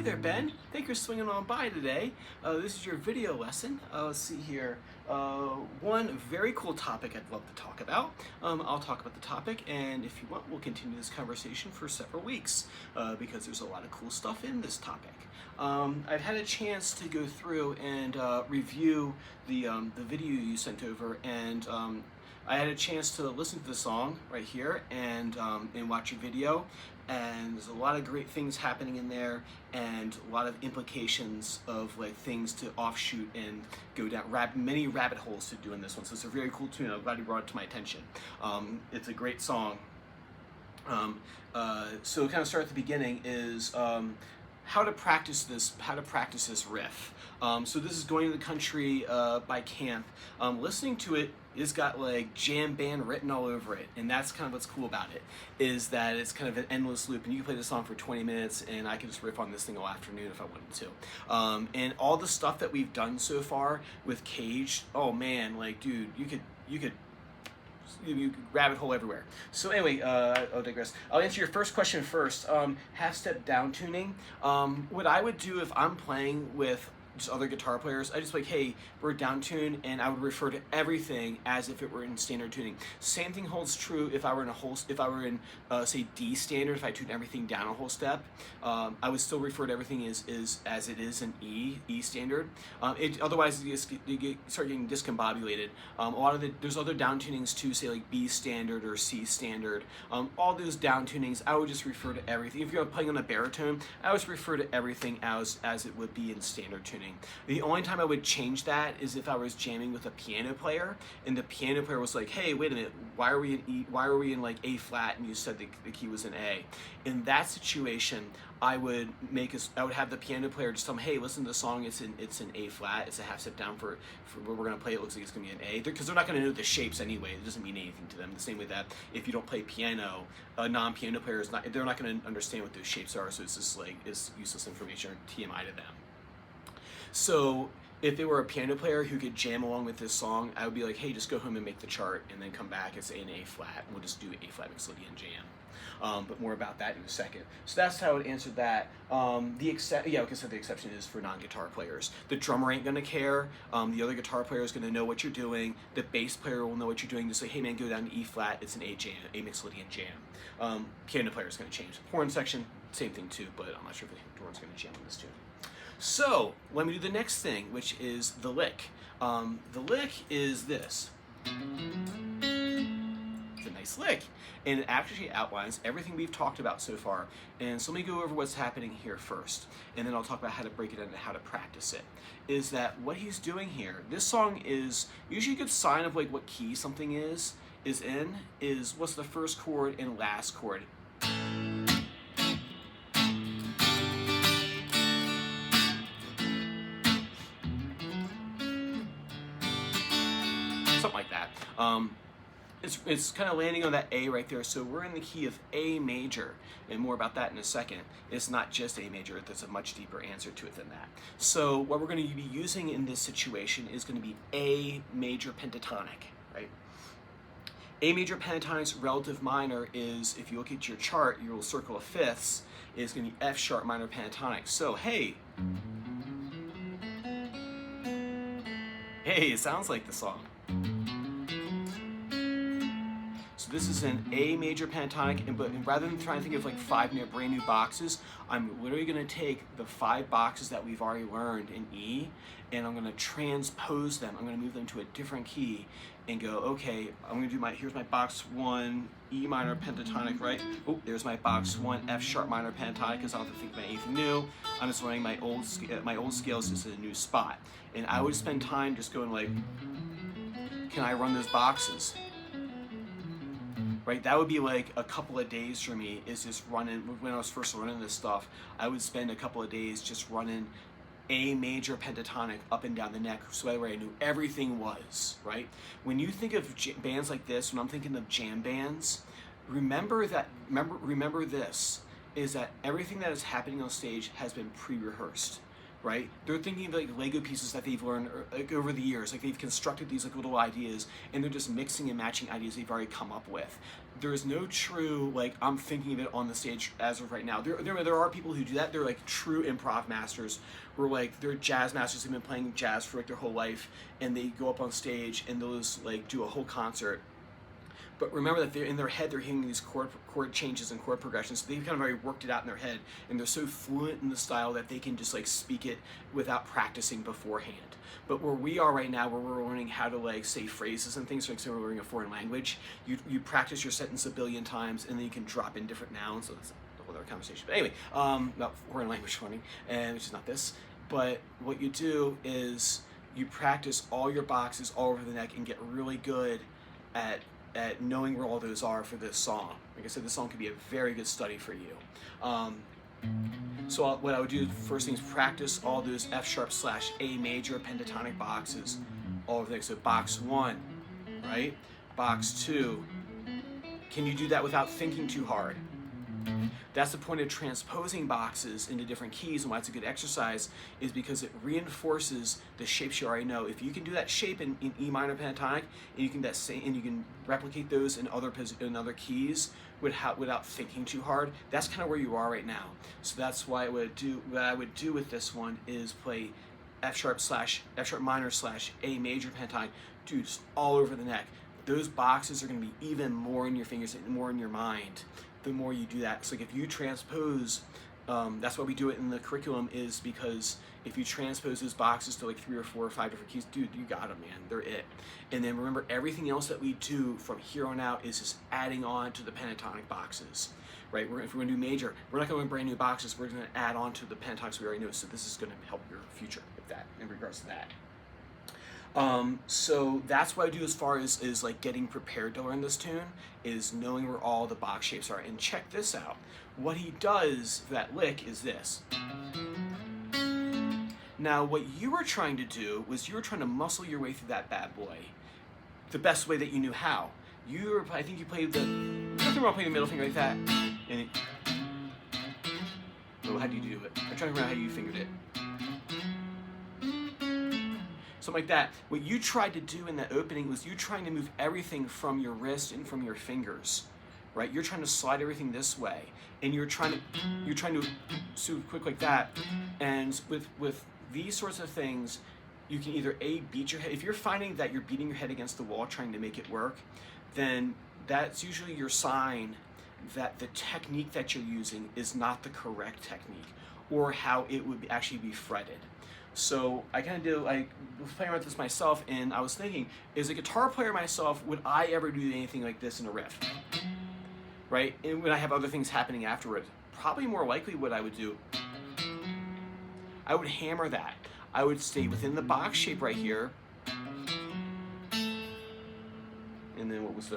there, Ben. Thank you for swinging on by today. This is your video lesson. Let's see here. One very cool topic I'd love to talk about. I'll talk about the topic, and if you want, we'll continue this conversation for several weeks because there's a lot of cool stuff in this topic. I've had a chance to go through and review the video you sent over, and I had a chance to listen to the song right here and watch your video, and there's a lot of great things happening in there and a lot of implications of like things to offshoot and go down many rabbit holes to do in this one. So it's a very cool tune. I'm glad you brought it to my attention. It's a great song. So kind of start at the beginning is how to practice this riff. So this is Going to the Country by Camp. Listening to it, it's got like jam band written all over it, and that's kind of what's cool about it, is that it's kind of an endless loop, and you can play this song for 20 minutes and I can just riff on this thing all afternoon if I wanted to. And all the stuff that we've done so far with Cage, oh man, like dude, you could rabbit hole everywhere. So anyway, I'll digress. I'll answer your first question first. Half-step down tuning. What I would do if I'm playing with just other guitar players, I just like, hey, we're down tuned, and I would refer to everything as if it were in standard tuning. Same thing holds true if I were in say D standard. If I tuned everything down a whole step, I would still refer to everything as it is in E standard. Otherwise you start getting discombobulated. There's other down tunings too, say like B standard or C standard. All those down tunings, I would just refer to everything. If you're playing on a baritone, I would refer to everything as it would be in standard tuning. The only time I would change that is if I was jamming with a piano player, and the piano player was like, "Hey, wait a minute, why are we in E? Why are we in like A flat?" And you said the key was in A. In that situation, I would have the piano player just tell them, "Hey, listen to the song. It's in A flat. It's a half step down for where we're gonna play. It looks like it's gonna be an A," because they're not gonna know the shapes anyway. It doesn't mean anything to them. The same way that if you don't play piano, a non-piano player they're not gonna understand what those shapes are. So it's just like it's useless information or TMI to them. So if they were a piano player who could jam along with this song, I would be like, hey, just go home and make the chart and then come back and say an A flat. We'll just do A flat Mixolydian jam. But more about that in a second. So that's how I would answer that. Like I said, the exception is for non-guitar players. The drummer ain't gonna care. The other guitar player is gonna know what you're doing. The bass player will know what you're doing. Just say, hey man, go down to E flat. It's an A jam, A Mixolydian jam. Piano player is gonna change. Horn section, same thing too, but I'm not sure if the horn's gonna jam on this tune. So let me do the next thing, which is the lick. The lick is this. It's a nice lick, and it actually outlines everything we've talked about so far. And so let me go over what's happening here first, and then I'll talk about how to break it down and how to practice it. Is that what he's doing here? This song is usually a good sign of like what key something is what's the first chord and last chord. Something like that. It's kind of landing on that A right there. So we're in the key of A major, and more about that in a second. It's not just A major. There's a much deeper answer to it than that. So what we're going to be using in this situation is going to be A major pentatonic, right? A major pentatonic's relative minor is, if you look at your chart, your little circle of fifths, is going to be F sharp minor pentatonic. So hey, it sounds like the song. So this is an A major pentatonic, but rather than trying to think of like five brand new boxes, I'm literally going to take the 5 boxes that we've already learned in E, and I'm going to transpose them. I'm going to move them to a different key and go, okay, I'm going to do here's my box 1 E minor pentatonic, right? Oh, there's my box 1 F sharp minor pentatonic, because I don't have to think about anything new. I'm just learning my old scales just in a new spot. And I would spend time just going like, can I run those boxes? Right, that would be like a couple of days for me, is just running. When I was first learning this stuff, I would spend a couple of days just running A major pentatonic up and down the neck, so that way I knew everything was, right? When you think of bands like this, when I'm thinking of jam bands, remember this, is that everything that is happening on stage has been pre-rehearsed. right? They're thinking of like Lego pieces that they've learned like over the years. Like they've constructed these like little ideas, and they're just mixing and matching ideas they've already come up with. There is no true like I'm thinking of it on the stage as of right now. There are people who do that. They're like true improv masters, where like they're jazz masters who've been playing jazz for like their whole life, and they go up on stage and they'll just like do a whole concert. But remember that they're in their head, they're hearing these chord changes and chord progressions. So they've kind of already worked it out in their head, and they're so fluent in the style that they can just like speak it without practicing beforehand. But where we are right now, where we're learning how to like say phrases and things, like so we're learning a foreign language, you practice your sentence a billion times, and then you can drop in different nouns. So that's a whole other conversation. But anyway, about foreign language learning, and which is not this. But what you do is you practice all your boxes all over the neck and get really good at knowing where all those are for this song. Like I said, this song could be a very good study for you. So what I would do first thing is practice all those F#/A major pentatonic boxes all over there. So box 1, right? Box 2. Can you do that without thinking too hard? That's the point of transposing boxes into different keys, and why it's a good exercise is because it reinforces the shapes you already know. If you can do that shape in E minor pentatonic, and you can replicate those in other keys without thinking too hard, that's kind of where you are right now. So that's why what I would do with this one is play F# minor/A major pentatonic, just all over the neck. Those boxes are going to be even more in your fingers and more in your mind the more you do that. So like if you transpose, that's why we do it in the curriculum, is because if you transpose those boxes to like 3 or 4 or 5 different keys, dude, you got them, man. They're it. And then remember, everything else that we do from here on out is just adding on to the pentatonic boxes, right? If we're going to do major, we're not going to learn brand new boxes. We're going to add on to the pentatonics we already know. So this is going to help your future with that, in regards to that. So that's what I do as far as like getting prepared to learn this tune, is knowing where all the box shapes are. And check this out. What he does for that lick is this. Now what you were trying to do was you were trying to muscle your way through that bad boy the best way that you knew how. I think you played nothing wrong playing the middle finger like that. And how do you do it? I'm trying to remember how you fingered it. Something like that. What you tried to do in that opening was you trying to move everything from your wrist and from your fingers, right? You're trying to slide everything this way, and you're trying to super quick like that. And with these sorts of things, you can either beat your head. If you're finding that you're beating your head against the wall trying to make it work, then that's usually your sign that the technique that you're using is not the correct technique, or how it would actually be fretted. So I was playing around with this myself, and I was thinking, as a guitar player myself, would I ever do anything like this in a riff? Right? And when I have other things happening afterwards, probably more likely what I would do, I would hammer that. I would stay within the box shape right here. And then what was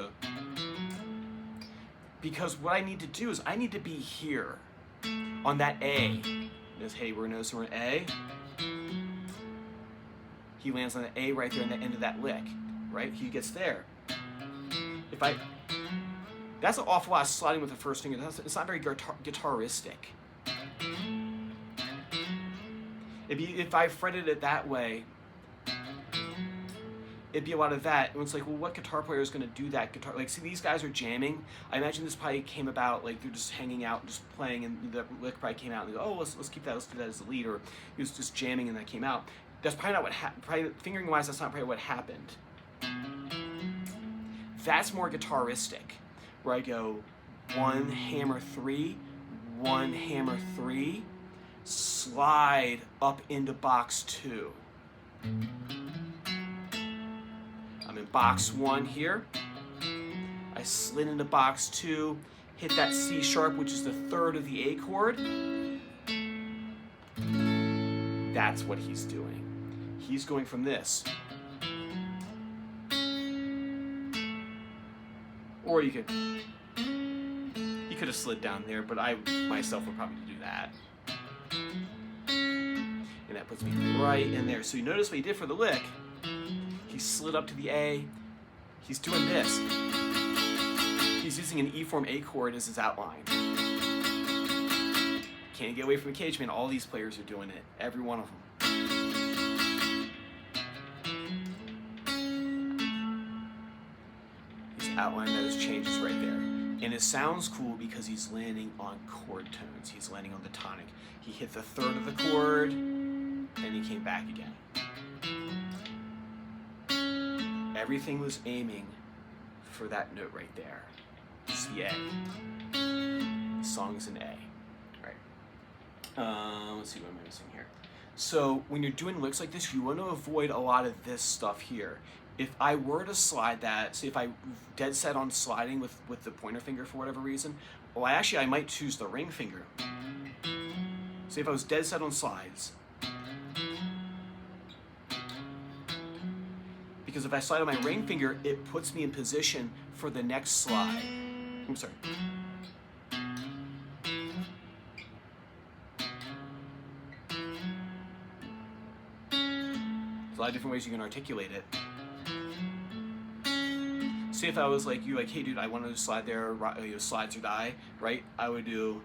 because what I need to do is I need to be here on that A. Notice, hey, we're noticing we're in A. He lands on the A right there in the end of that lick, right? He gets there. That's an awful lot of sliding with the first finger. It's not very guitaristic. If I fretted it that way, it'd be a lot of that. And it's like, well, what guitar player is going to do that? Like, see, these guys are jamming. I imagine this probably came about, like, they're just hanging out, just playing, and the lick probably came out, and they go, oh, let's keep that, let's do that as the lead, or he was just jamming and that came out. That's probably not what happened. Probably, fingering-wise, that's not probably what happened. That's more guitaristic, where I go 1 hammer 3, 1 hammer 3, slide up into box 2. I'm in box 1 here. I slid into box 2, hit that C sharp, which is the 3rd of the A chord. That's what he's doing. He's going from this. Or he could have slid down there, but I myself would probably do that. And that puts me right in there. So you notice what he did for the lick. He slid up to the A. He's doing this. He's using an E form A chord as his outline. Can't get away from the cage, man. All these players are doing it. Every one of them. He's outlining those changes right there. And it sounds cool because he's landing on chord tones. He's landing on the tonic. He hit the third of the chord, and he came back again. Everything was aiming for that note right there. It's the A. The song's an A. Right. Let's see what I'm missing here. So when you're doing licks like this, you want to avoid a lot of this stuff here. If I were to slide that, say if I dead set on sliding with the pointer finger for whatever reason, well, I might choose the ring finger. Say if I was dead set on slides, because if I slide on my ring finger, it puts me in position for the next slide. I'm sorry. There's a lot of different ways you can articulate it. Say if I was like you, like, hey dude, I want to slide there, slides or die, right? I would do,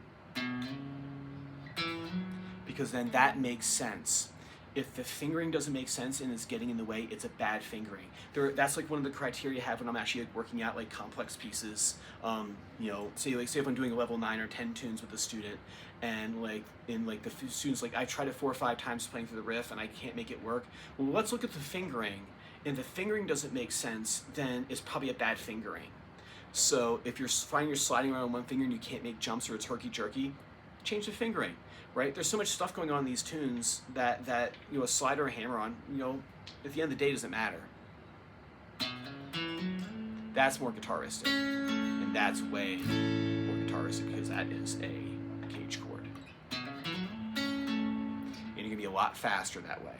because then that makes sense. If the fingering doesn't make sense and it's getting in the way, it's a bad fingering. That's like one of the criteria I have when I'm actually like working out like complex pieces. Say if I'm doing 9 or 10 tunes with a student, and like in like the students, like I tried it 4 or 5 times playing through the riff and I can't make it work. Well, let's look at the fingering. And the fingering doesn't make sense, then it's probably a bad fingering. So if you're finding you're sliding around on one finger and you can't make jumps or it's herky-jerky, change the fingering, right? There's so much stuff going on in these tunes that a slide or a hammer-on, at the end of the day doesn't matter. That's more guitaristic, and that's way more guitaristic because that is a cage chord. And you're gonna be a lot faster that way.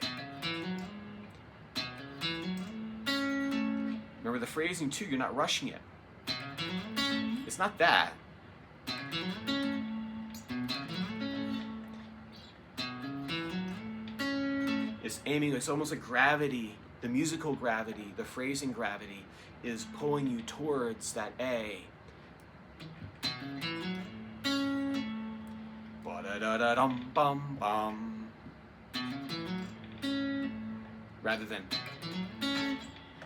Remember the phrasing too, you're not rushing it. It's not that. It's aiming, it's almost like gravity, the musical gravity, the phrasing gravity is pulling you towards that A. Ba-da-da-da-dum-bum-bum. Rather than,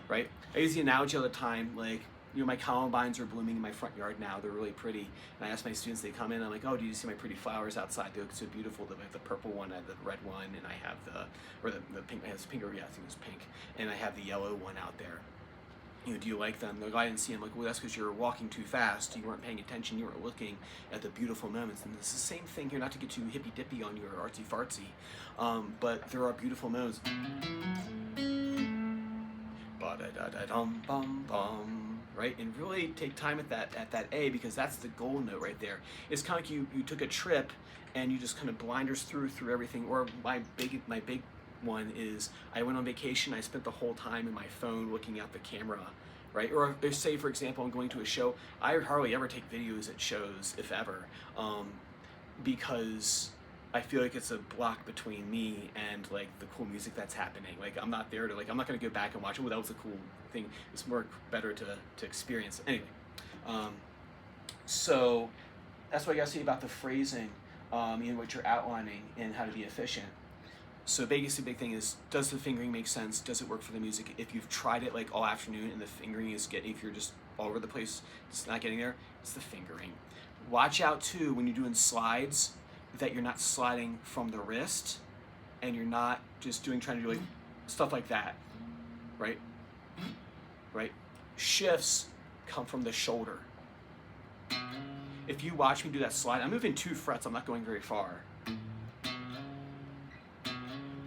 right? I use the analogy all the time, like, my columbines are blooming in my front yard now. They're really pretty. And I ask my students, they come in, I'm like, oh, do you see my pretty flowers outside? They look so beautiful. I have the purple one, I have the red one, and I have the pink, I have pink, or yeah, I think it's pink. And I have the yellow one out there. Do you like them? They're like, I didn't see them. I'm like, well, that's because you're walking too fast. You weren't paying attention. You weren't looking at the beautiful moments. And it's the same thing here, not to get too hippy-dippy on your artsy-fartsy, but there are beautiful moments. Ba-da-da-da-dum-bum-bum. Right, and really take time at that A, because that's the goal note right there. It's kind of like you took a trip and you just kind of blinders through everything. Or my big one is I went on vacation. I spent the whole time in my phone looking at the camera, right? Or say for example I'm going to a show. I hardly ever take videos at shows, if ever, because I feel like it's a block between me and like the cool music that's happening. Like I'm not there to I'm not going to go back and watch it. Oh, that was a cool thing. It's more better to experience. Anyway, so that's what I got to say about the phrasing, what you're outlining and how to be efficient. So basically the big thing is, does the fingering make sense? Does it work for the music? If you've tried it like all afternoon and the fingering is if you're just all over the place, it's not getting there, it's the fingering. Watch out too when you're doing slides, that you're not sliding from the wrist and you're not just trying to do like stuff like that, right? Right? Shifts come from the shoulder. If you watch me do that slide, I'm moving 2 frets, I'm not going very far.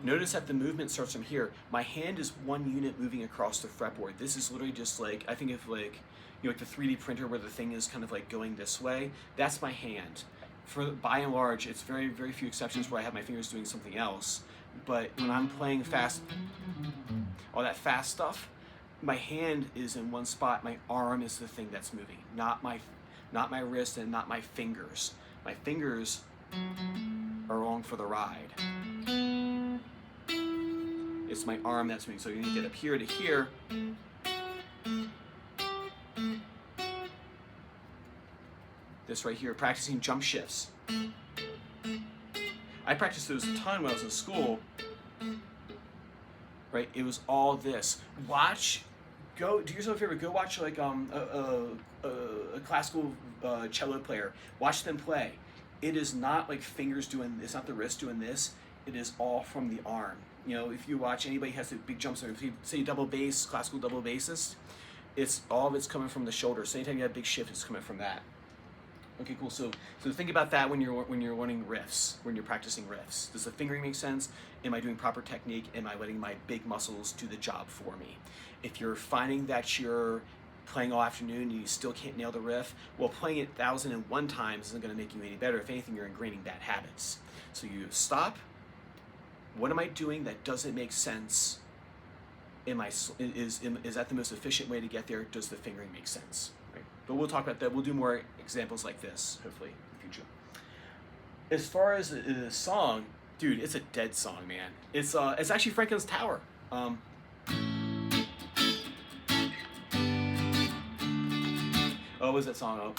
Notice that the movement starts from here. My hand is 1 unit moving across the fretboard. This is literally just like, I think of like, like the 3D printer where the thing is kind of like going this way. That's my hand. By and large, it's very, very few exceptions where I have my fingers doing something else. But when I'm playing fast, all that fast stuff, my hand is in one spot. My arm is the thing that's moving, not my wrist and not my fingers. My fingers are along for the ride. It's my arm that's moving. So you need to get up here to here. This right here, practicing jump shifts. I practiced those a ton when I was in school, right? It was all this. Watch, go do yourself a favor. Go watch like a classical cello player. Watch them play. It is not like fingers doing. It's not the wrist doing this. It is all from the arm. You know, if you watch anybody has the big jumps, if you say double bass, classical double bassist, it's all of it's coming from the shoulder. So anytime you have a big shift, it's coming from that. Okay, cool. So think about that when you're learning riffs, when you're practicing riffs. Does the fingering make sense? Am I doing proper technique? Am I letting my big muscles do the job for me? If you're finding that you're playing all afternoon and you still can't nail the riff, well, playing it 1,001 times isn't going to make you any better. If anything, you're ingraining bad habits. So you stop. What am I doing that doesn't make sense? Is that the most efficient way to get there? Does the fingering make sense? Right? But we'll talk about that. We'll do more examples like this, hopefully, in the future. As far as the song, dude, it's a dead song, man. It's actually Franklin's Tower. What was that song?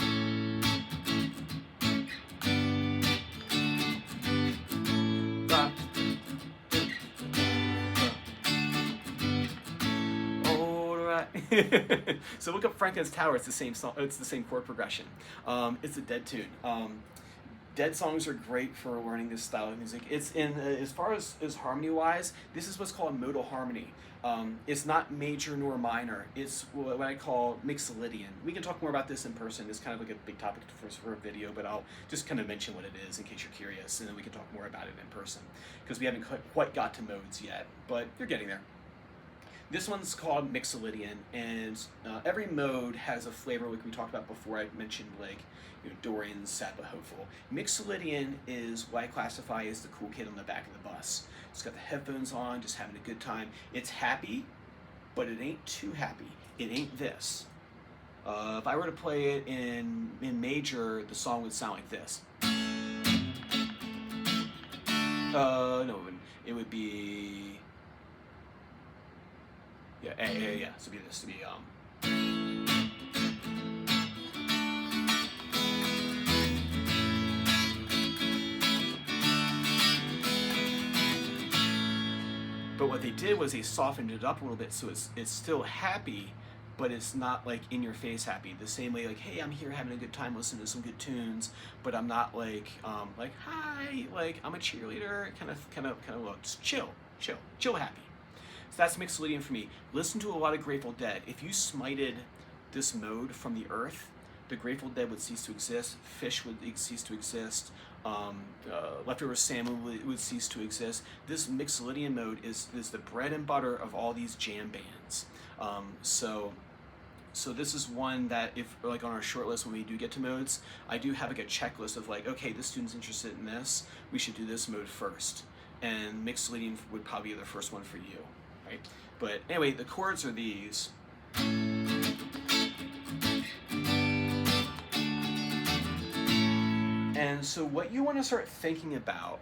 So look up Franklin's Tower. It's the same song. It's the same chord progression. It's a dead tune. Dead songs are great for learning this style of music. It's in as far as harmony wise, this is what's called modal harmony. It's not major nor minor. It's what I call mixolydian. We can talk more about this in person. It's kind of like a big topic for a video, but I'll just kind of mention what it is in case you're curious, and then we can talk more about it in person because we haven't quite got to modes yet, but you're getting there. This one's called mixolydian, and every mode has a flavor like we talked about before. I mentioned like Dorian, Sapa, Hopeful. Mixolydian is what I classify as the cool kid on the back of the bus. It's got the headphones on, just having a good time. It's happy, but it ain't too happy. It ain't this. If I were to play it in major, the song would sound like this. No, it would be. Yeah. So it'd be this. It'd be But what they did was they softened it up a little bit, so it's still happy, but it's not like in your face happy. The same way, like, hey, I'm here having a good time listening to some good tunes, but I'm not like hi, like I'm a cheerleader, kind of look, just chill happy. So that's mixolydian for me. Listen to a lot of Grateful Dead. If you smited this mode from the earth, the Grateful Dead would cease to exist. Fish would cease to exist. Leftover Salmon would cease to exist. This mixolydian mode is the bread and butter of all these jam bands. So this is one that if like on our short list when we do get to modes, I do have like a checklist of like, okay, this student's interested in this, we should do this mode first. And mixolydian would probably be the first one for you. Right? But anyway, the chords are these. And so what you want to start thinking about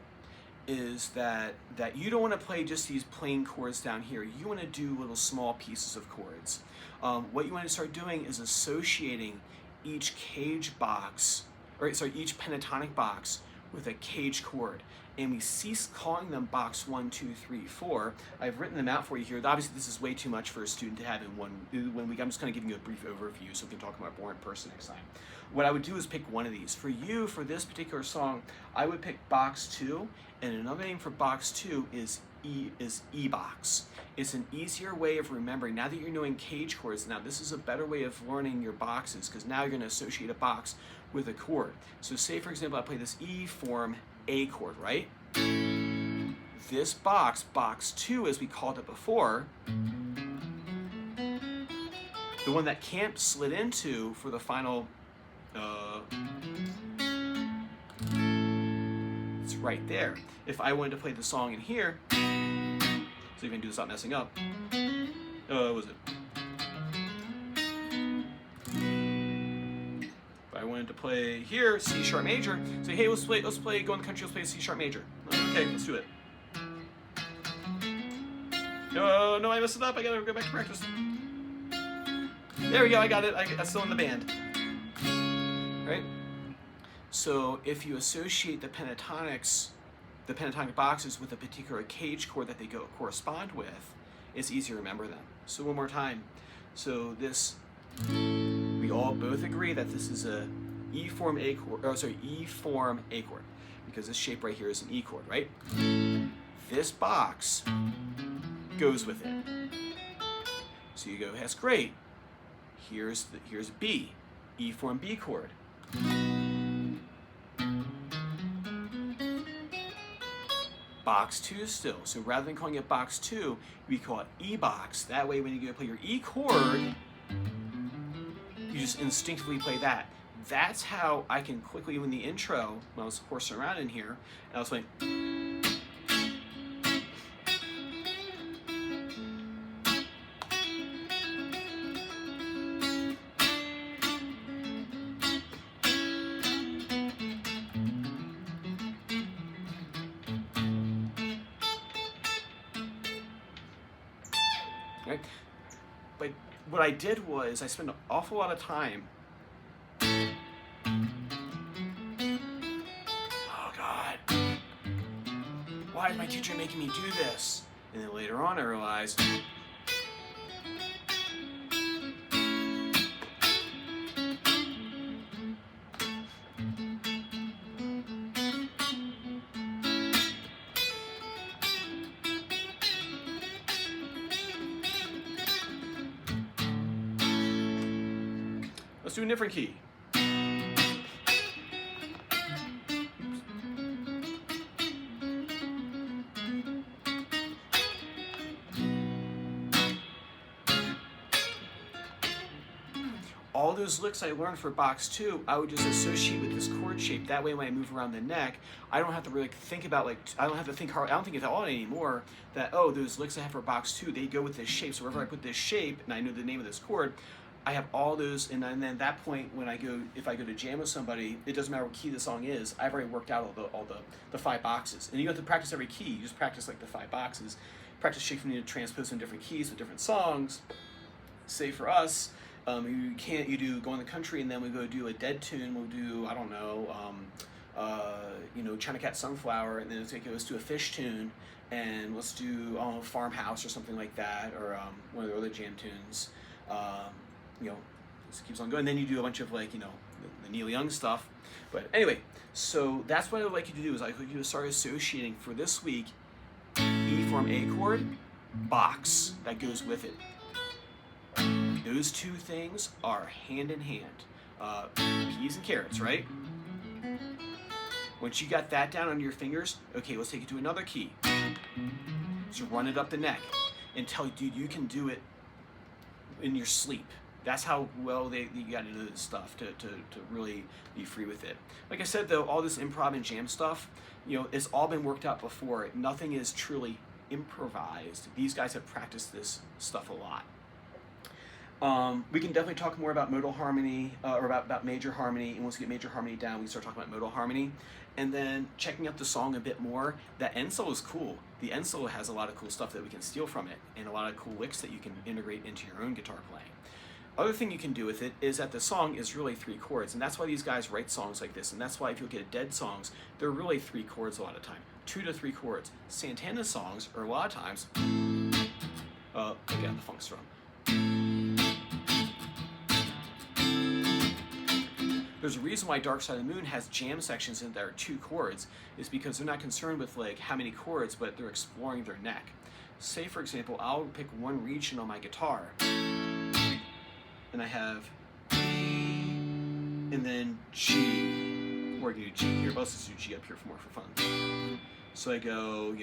is that you don't want to play just these plain chords down here. You want to do little small pieces of chords. What you want to start doing is associating each each pentatonic box with a cage chord. And we cease calling them box 1, 2, 3, 4. I've written them out for you here. Obviously, this is way too much for a student to have in one week. I'm just kind of giving you a brief overview so we can talk about more in person next time. What I would do is pick one of these. For you, for this particular song, I would pick box 2, and another name for box 2 is E box. It's an easier way of remembering. Now that you're knowing cage chords, now this is a better way of learning your boxes because now you're going to associate a box with a chord. So say, for example, I play this E form A chord, right? This box 2, as we called it before, the one that Camp slid into for the final, it's right there. If I wanted to play the song in here, so you can do this without messing up, what was it? I wanted to play here, C sharp major. Say, hey, let's play, go in the country, let's play C sharp major. Okay, let's do it. No, I messed it up, I gotta go back to practice. There we go, I got it, I'm still in the band. Right? So if you associate the pentatonic boxes with a particular cage chord that they correspond with, it's easy to remember them. So one more time. So this, we all both agree that this is a E form A chord, E form A chord, because this shape right here is an E chord, right? This box goes with it. So you go, that's great. Here's B, E form B chord. Box 2 still. So rather than calling it box 2, we call it E box. That way when you go play your E chord, you just instinctively play that. That's how I can quickly, in the intro, when I was horsing around in here, and I was like, right? But what I did was I spent an awful lot of time. Oh God, why is my teacher making me do this? And then later on I realized, let's do a different key. All those licks I learned for box 2, I would just associate with this chord shape. That way when I move around the neck, I don't have to really think about, like, I don't think at all anymore that, oh, those licks I have for box 2, they go with this shape. So wherever I put this shape, and I know the name of this chord, I have all those, and then at that point, when if I go to jam with somebody, it doesn't matter what key the song is, I've already worked out all the 5 boxes. And you don't have to practice every key, you just practice like the 5 boxes. Practice shaping and transposing different keys with different songs. Say for us, you do Go in the Country, and then we go do a dead tune, we'll do, I don't know, China Cat Sunflower, and then it's like, let's do a Fish tune, and let's do Farmhouse or something like that, or one of the other jam tunes. This keeps on going. And then you do a bunch of the Neil Young stuff. But anyway, so that's what I would like you to do, is I'd like you to start associating for this week E form A chord, box that goes with it. Those two things are hand in hand. Peas and carrots, right? Once you got that down on your fingers, okay, let's take it to another key. So run it up the neck and tell you, dude, you can do it in your sleep. That's how well you got to do this stuff to really be free with it. Like I said, though, all this improv and jam stuff, it's all been worked out before. Nothing is truly improvised. These guys have practiced this stuff a lot. We can definitely talk more about modal harmony, or about major harmony, and once we get major harmony down, we start talking about modal harmony. And then checking out the song a bit more. That end solo is cool. The end solo has a lot of cool stuff that we can steal from it, and a lot of cool licks that you can integrate into your own guitar playing. Other thing you can do with it is that the song is really 3 chords, and that's why these guys write songs like this, and that's why if you look at dead songs, they're really 3 chords a lot of time, 2 to 3 chords. Santana songs are a lot of times, again, the funk strum. There's a reason why Dark Side of the Moon has jam sections in there 2 chords, is because they're not concerned with how many chords, but they're exploring their neck. Say, for example, I'll pick one region on my guitar, and I have E, and then G. Or I can do G here, but let's just do G up here for fun. So I go,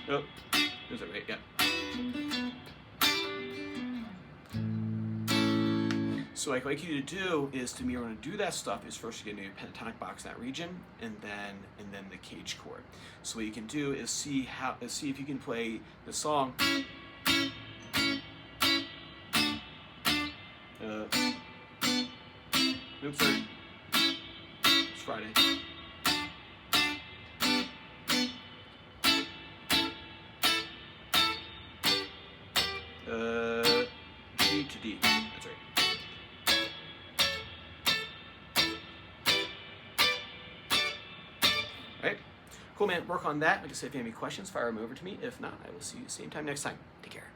oh, is it right? Yeah. So what I'd like you to do is to me want to do that stuff is first you get a pentatonic box in that region, and then the cage chord. So what you can do is see if you can play the song. Oops, sorry. It's Friday. G to D. That's right. right? Cool, man. Work on that. Like I said, if you have any questions, fire them over to me. If not, I will see you same time next time. Take care.